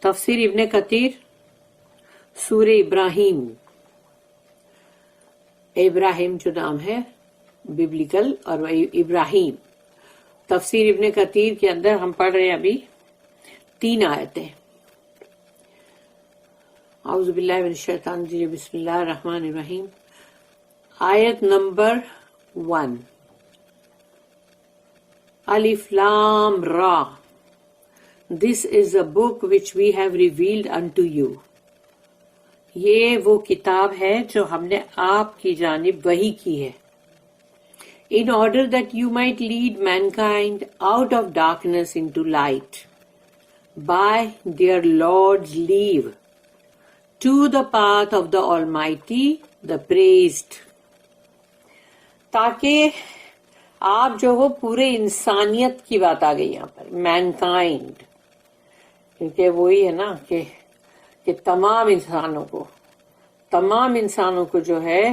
تفسیر ابن کثیر سورہ ابراہیم جو نام ہے ببلیکل، اور ابراہیم تفسیر ابن کثیر کے اندر ہم پڑھ رہے ہیں ابھی 3 آیتیں. اعوذ باللہ من الشیطان الرجیم، بسم اللہ الرحمن الرحیم. آیت نمبر 1. الف لام را. This is a book which we have revealed unto you. یہ وہ کتاب ہے جو ہم نے آپ کی جانب وحی کی ہے. In order that you might lead mankind out of darkness into light by their Lord's leave to the path of the Almighty, the praised. تاکہ آپ جو ہو پورے انسانیت کی بات آ گئی یہاں پر، mankind، کیونکہ وہی ہے نا کہ تمام انسانوں کو جو ہے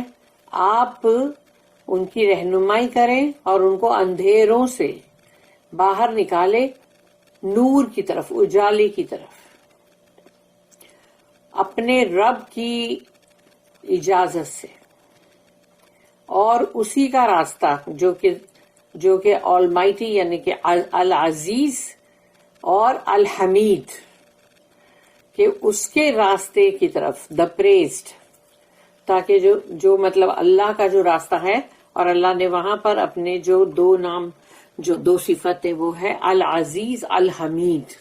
آپ ان کی رہنمائی کریں اور ان کو اندھیروں سے باہر نکالے نور کی طرف، اجالے کی طرف، اپنے رب کی اجازت سے، اور اسی کا راستہ جو کہ آلمائٹی یعنی کہ العزیز اور الحمید، کہ اس کے راستے کی طرف، دا پریزڈ، تاکہ جو مطلب اللہ کا جو راستہ ہے، اور اللہ نے وہاں پر اپنے جو 2 نام، جو 2 صفتیں، وہ ہے العزیز الحمید.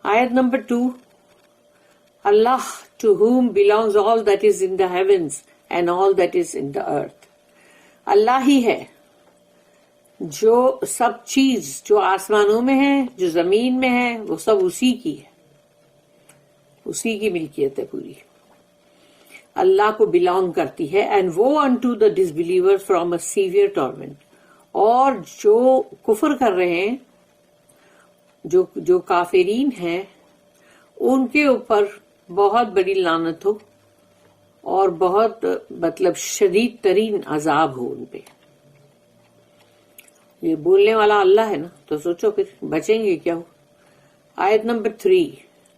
آیت number 2. Allah to whom belongs all that is in the heavens and all that is in the earth. اللہ ہی ہے جو سب چیز جو آسمانوں میں ہے، جو زمین میں ہے، وہ سب اسی کی ہے، اسی کی ملکیت ہے پوری، اللہ کو بلانگ کرتی ہے. اینڈ وہ unto the disbelievers from a severe torment. اور جو کفر کر رہے ہیں، جو کافرین ہیں، ان کے اوپر بہت بڑی لعنت ہو اور بہت مطلب شدید ترین عذاب ہو ان پہ. یہ بولنے والا اللہ ہے نا، تو سوچو پھر بچیں گے کیا ہو. آیت number 3.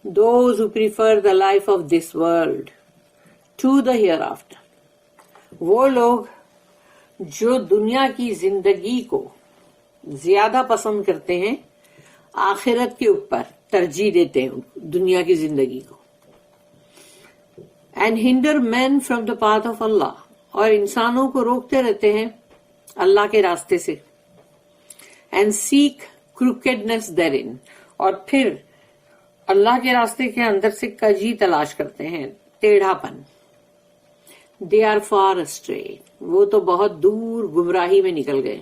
Those who prefer the life of this world to the hereafter. وہ لوگ جو دنیا کی زندگی کو زیادہ پسند کرتے ہیں، آخرت کے اوپر ترجیح دیتے ہیں دنیا کی زندگی کو. And hinder men from the path of Allah. اور انسانوں کو روکتے رہتے ہیں اللہ کے راستے سے. And seek crookedness therein. اور پھر اللہ کے راستے کے اندر سے کجی تلاش کرتے ہیں، ٹیڑھا پن. They are far astray. وہ تو بہت دور گمراہی میں نکل گئے.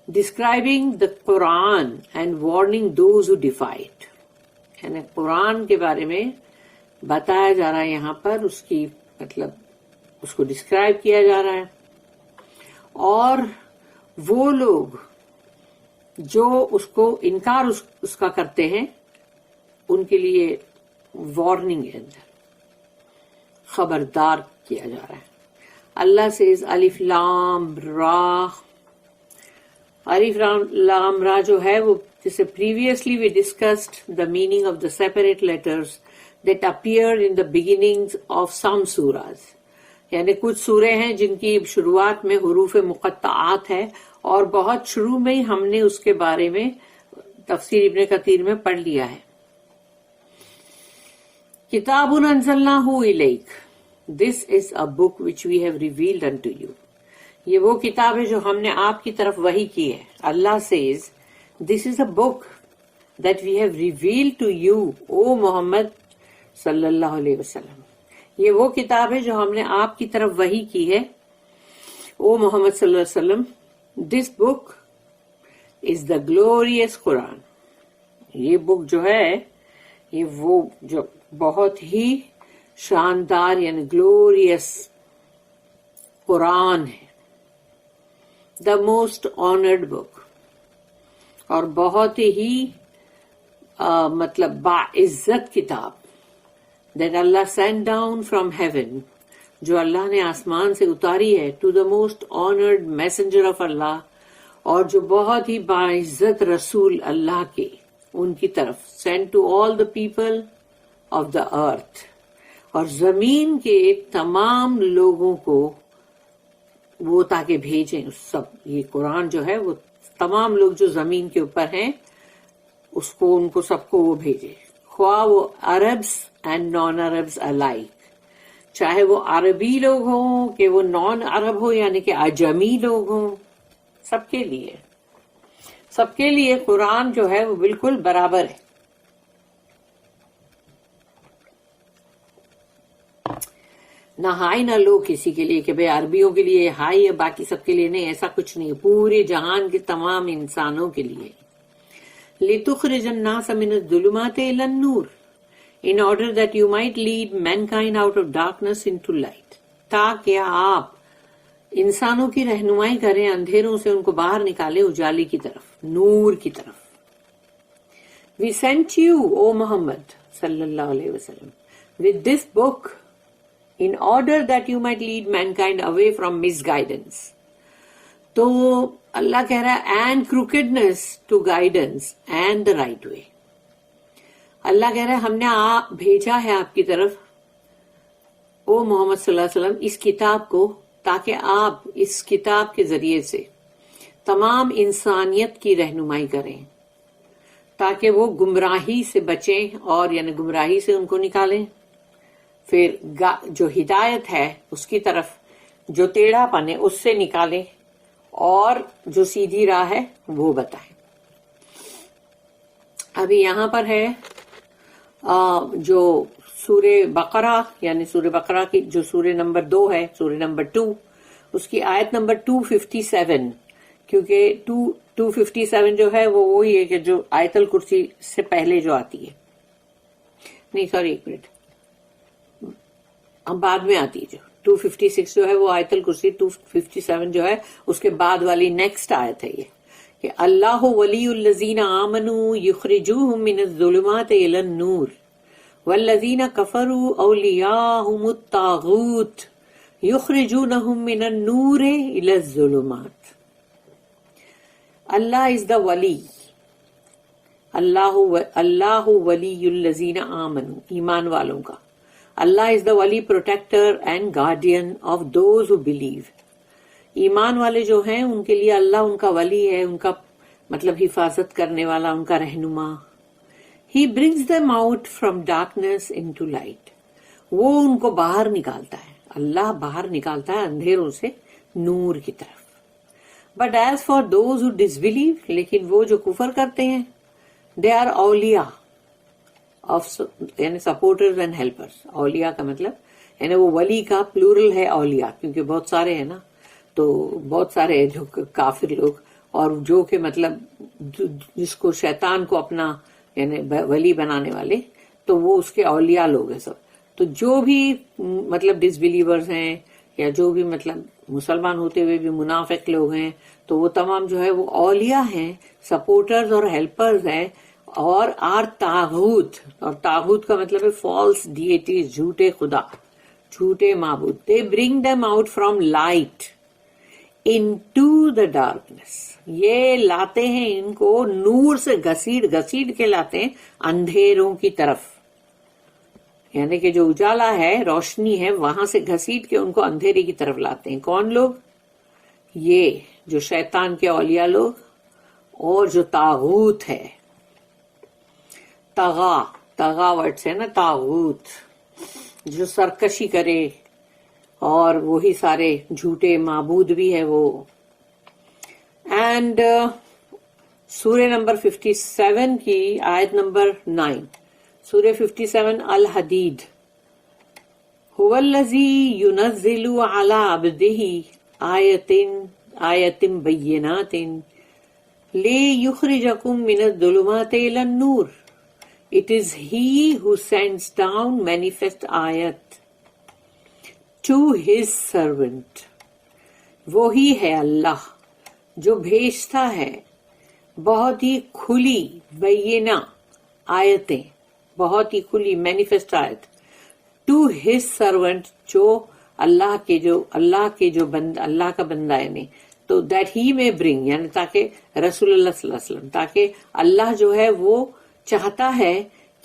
Describing the Quran and warning those who defy it. یعنی قرآن کے بارے میں بتایا جا رہا ہے یہاں پر، اس کی مطلب اس کو ڈسکرائب کیا جا رہا ہے. اور وہ لوگ جو اس کو انکار اس کا کرتے ہیں، ان کے لیے وارننگ ہے، اندر خبردار کیا جا رہا ہے. اللہ says الف لام را. الف لام را جو ہے وہ جیسے previously we discussed the meaning of the separate letters that appear in the beginnings of some surahs. یعنی کچھ سورے ہیں جن کی شروعات میں حروف مقطعات ہے، اور بہت شروع میں ہی ہم نے اس کے بارے میں تفسیر ابن کثیر میں پڑھ لیا ہے. کتاب انزلناہ الیک. This is a book which we have revealed unto you. یہ وہ کتاب ہے جو ہم نے آپ کی طرف وحی کی ہے. اللہ says this is a book that we have revealed to you, O محمد صلی اللہ علیہ وسلم. یہ وہ کتاب ہے جو ہم نے آپ کی طرف وحی کی ہے، او محمد صلی اللہ علیہ وسلم. This book is the glorious Quran. یہ بک جو ہے، یہ وہ جو بہت ہی شاندار یعنی گلوریس قرآن ہے. دا موسٹ آنرڈ بک، اور بہت ہی مطلب باعزت کتاب. that Allah sent down from heaven, جو اللہ نے آسمان سے اتاری ہے, to the most honored messenger of Allah, اور جو بہت ہی باعزت رسول اللہ کے ان کی طرف, sent to all the people of the earth, اور زمین کے تمام لوگوں کو وہ تاکہ بھیجیں سب. یہ قرآن جو ہے وہ تمام لوگ جو زمین کے اوپر ہیں اس کو, ان کو سب کو وہ بھیجے, خواہ وہ Arabs and non Arabs alike, چاہے وہ عربی لوگ ہوں کہ وہ نان عرب ہو یعنی کہ عجمی لوگ ہوں, سب کے لیے قرآن جو ہے وہ بالکل برابر ہے. نہ ہائی نہ لو کسی کے لیے کہ بھئی عربیوں کے لیے ہائی ہے باقی سب کے لیے نہیں, ایسا کچھ نہیں ہے, پورے جہان کے تمام انسانوں کے لیے. لِتُخْرِجَ النَّاسَ مِنَ الظُّلُمَاتِ إِلَى النُّورِ, in order that you might lead mankind out of darkness into light, تاکہ آپ انسانوں کی رہنمائی کریں اندھیروں سے ان کو باہر نکالے اجالے کی طرف, نور کی طرف. We sent you, O Muhammad صلی اللہ علیہ وسلم, with this book in order that you might lead mankind away from misguidance. تو اللہ کہہ رہا ہے and crookedness to guidance and the right way. اللہ کہہ رہا ہے ہم نے بھیجا ہے آپ کی طرف او محمد صلی اللہ علیہ وسلم اس کتاب کو, تاکہ آپ اس کتاب کے ذریعے سے تمام انسانیت کی رہنمائی کریں, تاکہ وہ گمراہی سے بچیں اور یعنی گمراہی سے ان کو نکالیں, پھر جو ہدایت ہے اس کی طرف, جو ٹیڑھا پن ہے اس سے نکالیں, اور جو سیدھی راہ ہے وہ بتائیں. ابھی یہاں پر ہے جو سورہ بقرہ یعنی سورہ بقرہ کی جو سورہ نمبر 2 ہے, سورہ نمبر 2, اس کی آیت نمبر 257, کیونکہ 257 جو ہے وہ وہی ہے کہ جو آیت الکرسی سے پہلے جو آتی ہے, نہیں سوری ایک منٹ, ہم بعد میں آتی ہے, جو 256 جو ہے وہ آیت الکرسی, 257 جو ہے اس کے بعد والی نیکسٹ آیت ہے یہ کہ اللہ ولی الذین آمنوا یخرجوہم من الظلمات الی النور والذین کفروا اولیاءہم الطاغوت یخرجونہم من النور الی الظلمات. اللہ از دا ولی, اللہ ولی الذین آمنوا, ایمان والوں کا. اللہ از دا ولی, protector and guardian of those who believe. ایمان والے جو ہیں ان کے لیے اللہ ان کا ولی ہے, ان کا مطلب حفاظت کرنے والا, ان کا رہنما. He brings them out from darkness into light. وہ ان کو باہر نکالتا ہے, اللہ باہر نکالتا ہے اندھیروں سے نور کی طرف. But as for those who disbelieve, لیکن وہ جو کفر کرتے ہیں, they are اولیاء of یعنی سپورٹرز اینڈ ہیلپرز. اولیاء کا مطلب یعنی وہ ولی کا پلورل ہے اولیاء, کیونکہ بہت سارے ہیں نا, تو بہت سارے جو کافر لوگ اور جو کہ مطلب جس کو شیطان کو اپنا یعنی ولی بنانے والے, تو وہ اس کے اولیاء لوگ ہیں سب. تو جو بھی مطلب ڈس بلیورز ہیں یا جو بھی مطلب مسلمان ہوتے ہوئے بھی منافق لوگ ہیں, تو وہ تمام جو ہے وہ اولیاء ہیں, سپورٹرز اور ہیلپرز ہیں. اور آر طاغوت, اور طاغوت کا مطلب ہے فالس ڈیٹیز, جھوٹے خدا, جھوٹے معبود. They bring them out from light into the darkness. یہ لاتے ہیں ان کو نور سے گھسیٹ کے لاتے ہیں اندھیروں کی طرف, یعنی کہ جو اجالا ہے, روشنی ہے, وہاں سے گھسیٹ کے ان کو اندھیرے کی طرف لاتے ہیں. کون لوگ؟ یہ جو شیطان کے اولیاء لوگ اور جو طاغوت ہے. تغا ورڈ سے نا طاغوت, جو سرکشی کرے اور وہی سارے جھوٹے معبود بھی ہے وہ. اینڈ سورہ نمبر 57 کی آیت نمبر 9, سورہ 57 الحدید. هو الذی ينزل على عبده آیات بینات لیخرجکم من الظلمات الى النور. It is he who sends down manifest ayat to his servant. وہی ہے اللہ جو بھیجتا ہے بہت ہی کھلی بینہ آیتیں, بہت ہی کھلی مینیفیسٹ آیت, ٹو ہز سرونٹ, جو اللہ کے جو بندہ, اللہ کا بندہ ہے, نہیں تو دیٹ ہی میں برنگ, یعنی تاکہ رسول اللہ صلی اللہ علیہ وسلم, تاکہ اللہ جو ہے وہ چاہتا ہے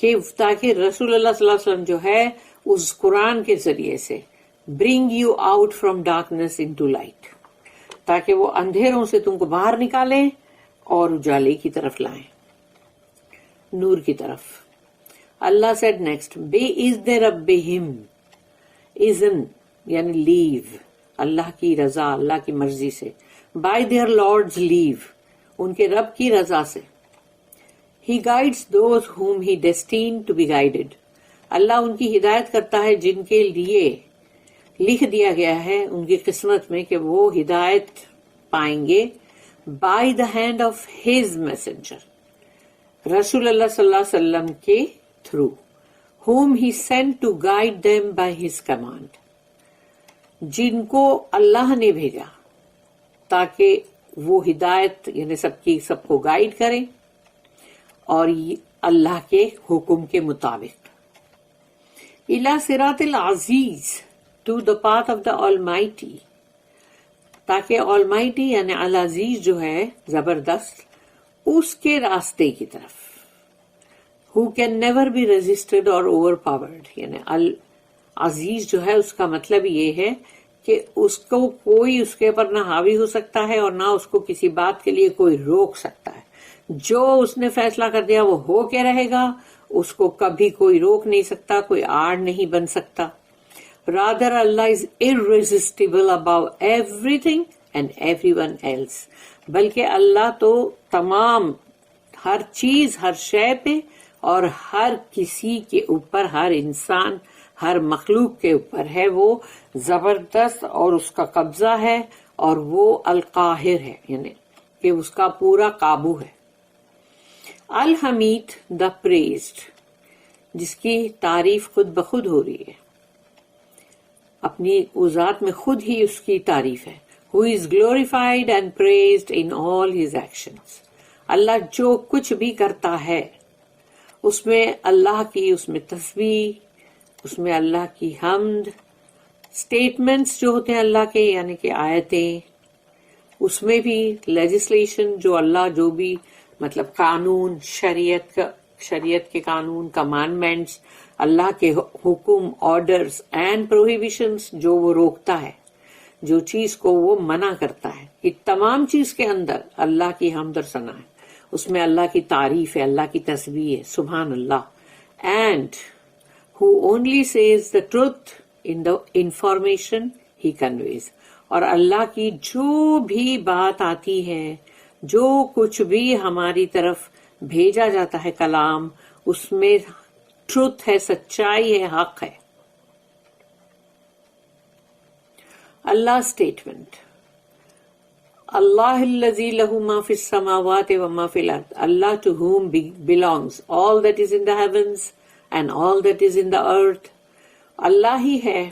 کہ تاکہ رسول اللہ صلی اللہ علیہ وسلم جو ہے اس قرآن کے ذریعے سے bring you out from darkness into light, تاکہ وہ اندھیروں سے تم کو باہر نکالیں اور اجالے کی طرف لائیں، نور کی طرف. اللہ said next بے اذن ربہم، اذن یعنی لیو، اللہ کی رضا، اللہ کی مرضی سے، بائی دیئر لارڈز لیو، ان کے رب کی رضا سے. He guides those whom he destined to be guided. اللہ ان کی ہدایت کرتا ہے جن کے لیے لکھ دیا گیا ہے ان کی قسمت میں کہ وہ ہدایت پائیں گے. by the hand of his messenger، رسول اللہ صلی اللہ علیہ وسلم کے through, whom he sent to guide them by his command، جن کو اللہ نے بھیجا تاکہ وہ ہدایت یعنی سب کو گائیڈ کریں اور اللہ کے حکم کے مطابق. الی صراط العزیز، to the path of the almighty, تاکہ آلمائٹی یعنی العزیز جو ہے زبردست، اس کے راستے کی طرف. who can never be resisted or overpowered، یعنی العزیز جو ہے اس کا مطلب یہ ہے کہ اس کو کوئی اس کے اوپر نہ حاوی ہو سکتا ہے اور نہ اس کو کسی بات کے لیے کوئی روک سکتا ہے. جو اس نے فیصلہ کر دیا وہ ہو کے رہے گا، اس کو کبھی کوئی روک نہیں سکتا، کوئی آڑ نہیں بن سکتا. rather Allah is irresistible above everything and everyone else، بلکہ اللہ تو تمام ہر چیز، ہر شے پہ اور ہر کسی کے اوپر، ہر انسان، ہر مخلوق کے اوپر ہے، وہ زبردست اور اس کا قبضہ ہے اور وہ القاہر ہے، یعنی کہ اس کا پورا قابو ہے. الحمید، دا پریزڈ، جس کی تعریف خود بخود ہو رہی ہے، اپنی ذات میں خود ہی اس کی تعریف ہے. who is glorified and praised in all his actions، اللہ جو کچھ بھی کرتا ہے اس میں اللہ کی، اس میں تسبیح، اس میں اللہ کی حمد، سٹیٹمنٹس جو ہوتے ہیں اللہ کے یعنی کہ آیتیں، اس میں بھی لیجسلیشن جو اللہ جو بھی مطلب قانون، شریعت کے قانون، کمانڈمنٹس، اللہ کے حکم، آرڈرز اینڈ پروہیبیشنز جو وہ روکتا ہے، جو چیز کو وہ منع کرتا ہے، یہ تمام چیز کے اندر اللہ کی حمد اور ثنا ہے، اس میں اللہ کی تعریف ہے، اللہ کی تسبیح ہے، سبحان اللہ. And who only says the truth in the information he conveys، اور اللہ کی جو بھی بات آتی ہے، جو کچھ بھی ہماری طرف بھیجا جاتا ہے کلام، اس میں ٹروتھ ہے، سچائی ہے، حق ہے. اللہ اسٹیٹمنٹ، اللہ الذی لہ ما فی السماوات و ما فی الارض، اللہ to whom belongs all that is in the heavens and all that is in the earth، اللہ ہی ہے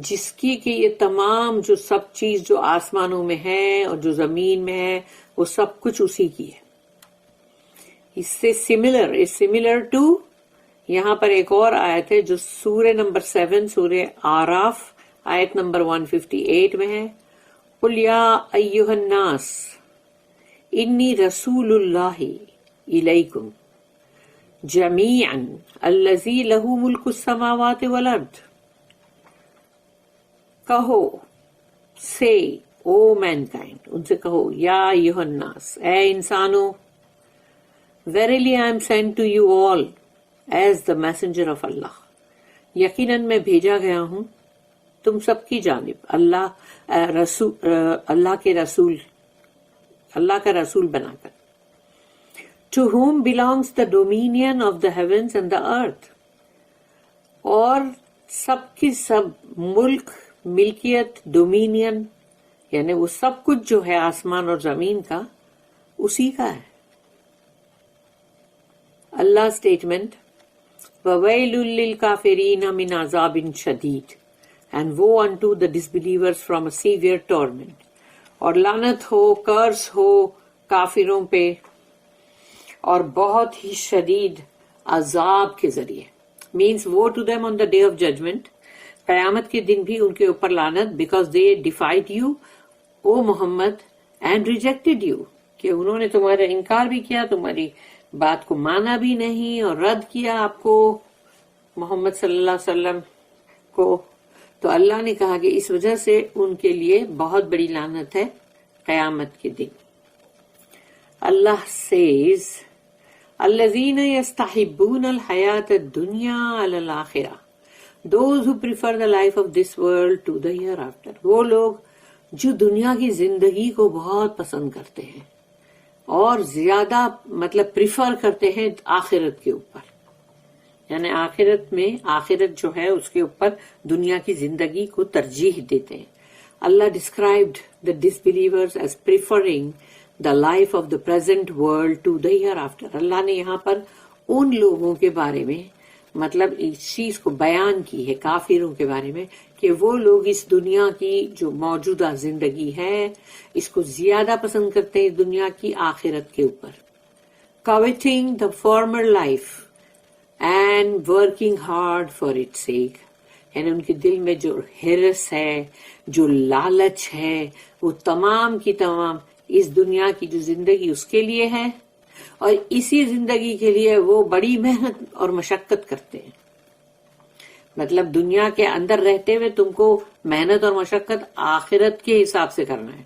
جس کی کہ یہ تمام جو سب چیز جو آسمانوں میں ہے اور جو زمین میں ہے وہ سب کچھ اسی کی ہے. اس سے سملر ٹو، یہاں پر ایک اور آیت ہے جو سورہ نمبر 7 سورہ آراف آیت نمبر 158 میں ہے. قل یا ایھا الناس انی رسول اللہ الیکم جمیعا الذی لہ ملک السماوات والارض. کہو، سے او مین کائنڈ، ان سے کہو یا ایھا الناس، اے انسانوں، verily I am sent to you all as the messenger of Allah، یقیناً میں بھیجا گیا ہوں تم سب کی جانب، اللہ کے رسول، اللہ کا رسول بنا کر. to whom belongs the dominion of the heavens and the earth، اور سب کی سب ملک، ملکیت، ڈومینین یعنی وہ سب کچھ جو ہے آسمان اور زمین کا اسی کا ہے. اللہ اسٹیٹمنٹ، وَوَيْلٌ لِّلْكَافِرِينَ مِنْ عَذَابٍ شَدِيدٍ and woe unto the disbelievers from a severe torment، اور لعنت ہو، کرس ہو کافروں پہ اور بہت ہی شدید عذاب کے ذریعے. means woe to them on the day of judgment، قیامت کے دن بھی ان کے اوپر لعنت، because they defied you O Muhammad and rejected you، کہ انہوں نے تمہارا انکار بھی کیا، تمہاری بات کو مانا بھی نہیں اور رد کیا آپ کو محمد صلی اللہ علیہ وسلم کو، تو اللہ نے کہا کہ اس وجہ سے ان کے لیے بہت بڑی لعنت ہے قیامت کے دن. اللہ says الذین یستحبون الحیات الدنیا علی الآخرہ، those who prefer the life of this world to the hereafter. وہ لوگ جو دنیا کی زندگی کو بہت پسند کرتے ہیں اور زیادہ پریفر کرتے ہیں آخرت کے اوپر، یعنی آخرت جو ہے اس کے اوپر دنیا کی زندگی کو ترجیح دیتے ہیں. Allah described the disbelievers as preferring the life of the present world to the hereafter. Allah نے یہاں پر ان لوگوں کے بارے میں اس چیز کو بیان کی ہے، کافروں کے بارے میں، کہ وہ لوگ اس دنیا کی جو موجودہ زندگی ہے اس کو زیادہ پسند کرتے ہیں دنیا کی آخرت کے اوپر. coveting the former life and working hard for its sake، یعنی ان کے دل میں جو ہرس ہے، جو لالچ ہے، وہ تمام کی تمام اس دنیا کی جو زندگی اس کے لیے ہے، اور اسی زندگی کے لیے وہ بڑی محنت اور مشقت کرتے ہیں. دنیا کے اندر رہتے ہوئے تم کو محنت اور مشقت آخرت کے حساب سے کرنا ہے،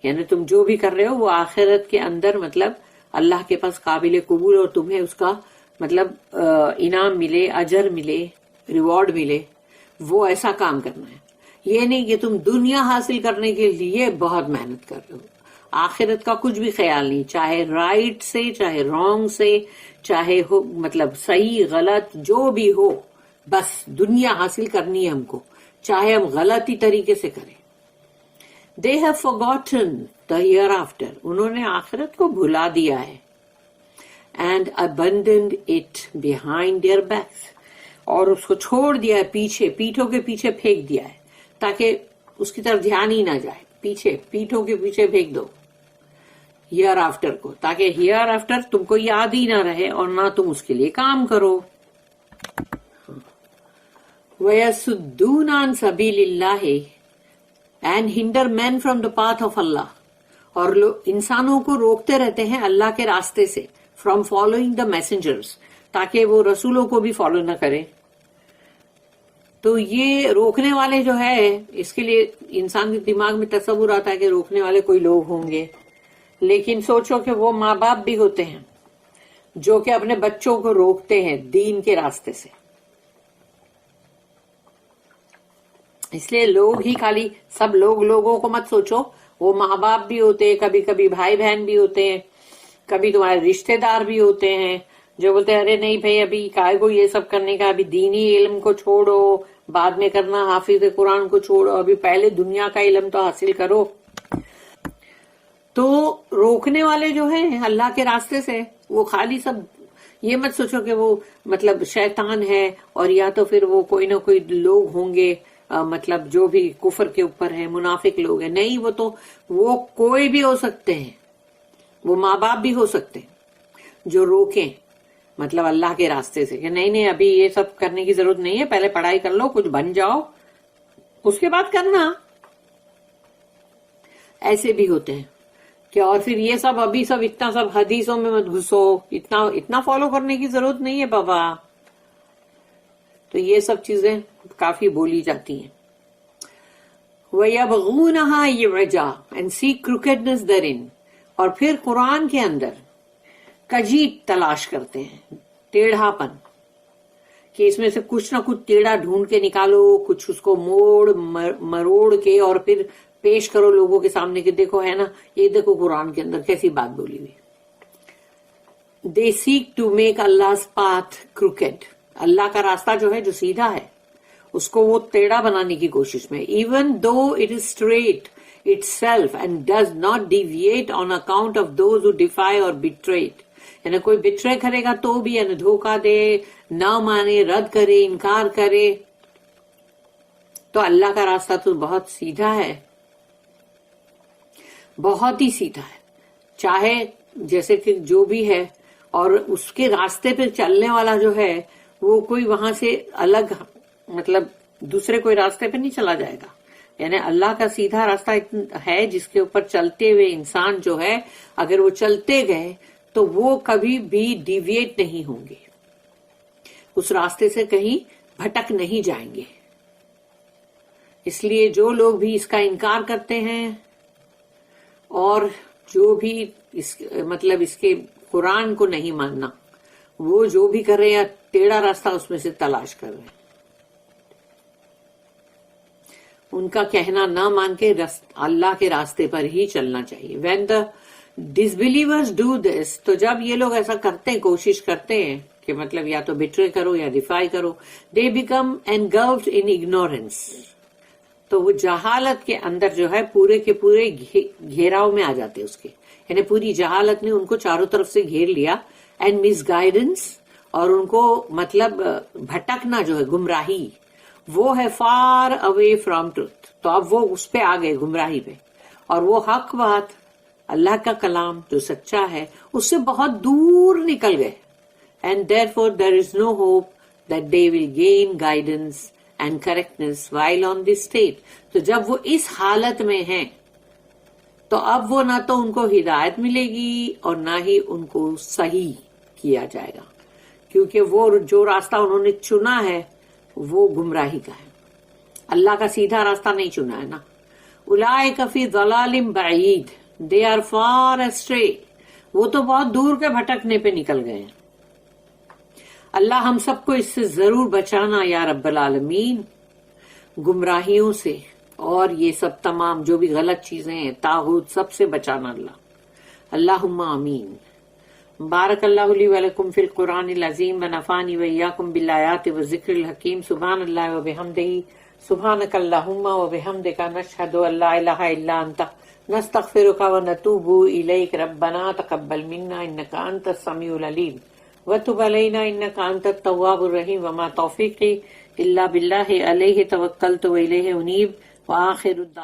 یعنی تم جو بھی کر رہے ہو وہ آخرت کے اندر اللہ کے پاس قابل قبول اور تمہیں اس کا انعام ملے، اجر ملے، ریوارڈ ملے، وہ ایسا کام کرنا ہے. یہ نہیں کہ تم دنیا حاصل کرنے کے لیے بہت محنت کر رہے ہو، آخرت کا کچھ بھی خیال نہیں، چاہے رائٹ سے چاہے رانگ سے، چاہے ہو صحیح غلط جو بھی ہو، بس دنیا حاصل کرنی ہے ہم کو، چاہے ہم غلطی طریقے سے کریں. They have forgotten the hereafter، انہوں نے آخرت کو بھلا دیا ہے. And abandoned it behind their backs، اور اس کو چھوڑ دیا ہے پیچھے، پیٹھوں کے پیچھے پھینک دیا ہے تاکہ اس کی طرف دھیان ہی نہ جائے. پیچھے پیٹھوں کے پیچھے پھینک دو ہیئر آفٹر کو، تاکہ ہیئر آفٹر تم کو یاد ہی نہ رہے اور نہ تم اس کے لیے کام کرو. وَيَصُدُّونَ عَن سَبِيلِ اللَّهِ and hinder men from the path of Allah، اور انسانوں کو روکتے رہتے ہیں اللہ کے راستے سے، from following the messengers، تاکہ وہ رسولوں کو بھی فالو نہ کرے. تو یہ روکنے والے جو ہے، اس کے لیے انسان کے دماغ میں تصور آتا ہے کہ روکنے والے کوئی لوگ ہوں گے، لیکن سوچو کہ وہ ماں باپ بھی ہوتے ہیں جو کہ اپنے بچوں کو روکتے ہیں دین کے راستے سے. اس لیے لوگ ہی خالی سب لوگوں کو مت سوچو، وہ ماں باپ بھی ہوتے ہیں، کبھی کبھی بھائی بہن بھی ہوتے ہیں، کبھی تمہارے رشتے دار بھی ہوتے ہیں جو بولتے ہیں ارے نہیں بھائی ابھی کائے کو یہ سب کرنے کا، ابھی دینی علم کو چھوڑو، بعد میں کرنا، حافظ قرآن کو چھوڑو، ابھی پہلے دنیا کا علم تو حاصل کرو. تو روکنے والے جو ہیں اللہ کے راستے سے، وہ خالی سب یہ مت سوچو کہ وہ شیطان ہے، اور یا تو پھر وہ کوئی نہ کوئی لوگ ہوں گے جو بھی کفر کے اوپر ہے، منافق لوگ ہیں. نہیں، وہ کوئی بھی ہو سکتے ہیں، وہ ماں باپ بھی ہو سکتے ہیں جو روکیں اللہ کے راستے سے، کہ نہیں ابھی یہ سب کرنے کی ضرورت نہیں ہے، پہلے پڑھائی کر لو، کچھ بن جاؤ، اس کے بعد کرنا. ایسے بھی ہوتے ہیں کہ اور پھر یہ سب ابھی اتنا سب حدیثوں میں مت گھسو، اتنا فالو کرنے کی ضرورت نہیں ہے بابا. تو یہ سب چیزیں کافی بولی جاتی ہیں. وَيَبْغُونَهَا عِوَجًا and seek crookedness therein، اور پھر قرآن کے اندر کجی تلاش کرتے ہیں، ٹیڑھا پن، کہ اس میں سے کچھ نہ کچھ ٹیڑھا ڈھونڈ کے نکالو، کچھ اس کو موڑ مروڑ کے اور پھر پیش کرو لوگوں کے سامنے کہ دیکھو ہے نا، یہ دیکھو قرآن کے اندر کیسی بات بولی ہوئی. They seek to make Allah's path crooked، اللہ کا راستہ جو ہے جو سیدھا ہے اس کو وہ ٹیڑھا بنانے کی کوشش میں. Even though it is straight itself and does not deviate on account of those who defy or betray it، یعنی کوئی بٹرے کرے گا تو بھی، یعنی دھوکہ دے، نہ مانے، رد کرے، انکار کرے، تو اللہ کا راستہ تو بہت سیدھا ہے، بہت ہی سیدھا ہے. چاہے جیسے کہ جو بھی ہے، اور اس کے راستے پہ چلنے والا جو ہے وہ کوئی وہاں سے الگ دوسرے کوئی راستے پہ نہیں چلا جائے گا. یعنی اللہ کا سیدھا راستہ ہے جس کے اوپر چلتے ہوئے انسان جو ہے، اگر وہ چلتے گئے تو وہ کبھی بھی ڈیویٹ نہیں ہوں گے، اس راستے سے کہیں بھٹک نہیں جائیں گے۔ اس لیے جو لوگ بھی اس کا انکار کرتے ہیں اور جو بھی اس کے قرآن کو نہیں ماننا، وہ جو بھی کر رہے ہیں یا ٹیڑھا راستہ اس میں سے تلاش کر رہے ہیں، ان کا کہنا نہ مان کے اللہ کے راستے پر ہی چلنا چاہیے۔ When the disbelievers do this، تو جب یہ لوگ ایسا کرتے ہیں، کوشش کرتے ہیں کہ یا تو بٹرے کرو یا ڈیفائی کرو، they become engulfed in ignorance، تو وہ جہالت کے اندر جو ہے پورے کے پورے گھیراؤ میں آ جاتے اس کے، یعنی پوری جہالت نے ان کو چاروں طرف سے گھیر لیا، اینڈ مس گائیڈنس، اور ان کو بھٹکنا جو ہے، گمراہی، وہ ہے فار اوے فرام ٹروتھ، تو اب وہ اس پہ آ گئے، گمراہی پہ، اور وہ حق بات اللہ کا کلام جو سچا ہے اس سے بہت دور نکل گئے، and therefore there is no hope that they will gain guidance and correctness while on this state۔ تو جب وہ اس حالت میں ہیں تو اب وہ نہ تو ان کو ہدایت ملے گی اور نہ ہی ان کو صحیح کیا جائے گا، کیونکہ وہ جو راستہ انہوں نے چنا ہے وہ گمراہی کا ہے، اللہ کا سیدھا راستہ نہیں چنا ہے نا۔ اولئک فی ضلال بعید، they are far astray، وہ تو بہت دور کے بھٹکنے پہ نکل گئے ہیں۔ اللہ ہم سب کو اس سے ضرور بچانا یا رب العالمین، گمراہیوں سے اور یہ سب تمام جو بھی غلط چیزیں ہیں، طاغوت، سب سے بچانا اللہ، اللہم آمین۔ بارک اللہ لی ولکم فی القرآن العظیم ونفعنی وإیاکم بالآیات والذکر الحکیم۔ سبحان اللہ وبحمدہ، سبحانک اللہم وبحمدک، نشہد ان لا الہ الا انت، نستغفرک ونتوب الیک، ربنا تقبل منا انک انت السمیع العلیم وتب علینا انک انت التواب الرحیم، وما توفیقی الا باللہ، علیہ توکلت والیہ انیب، وآخر الدعوانا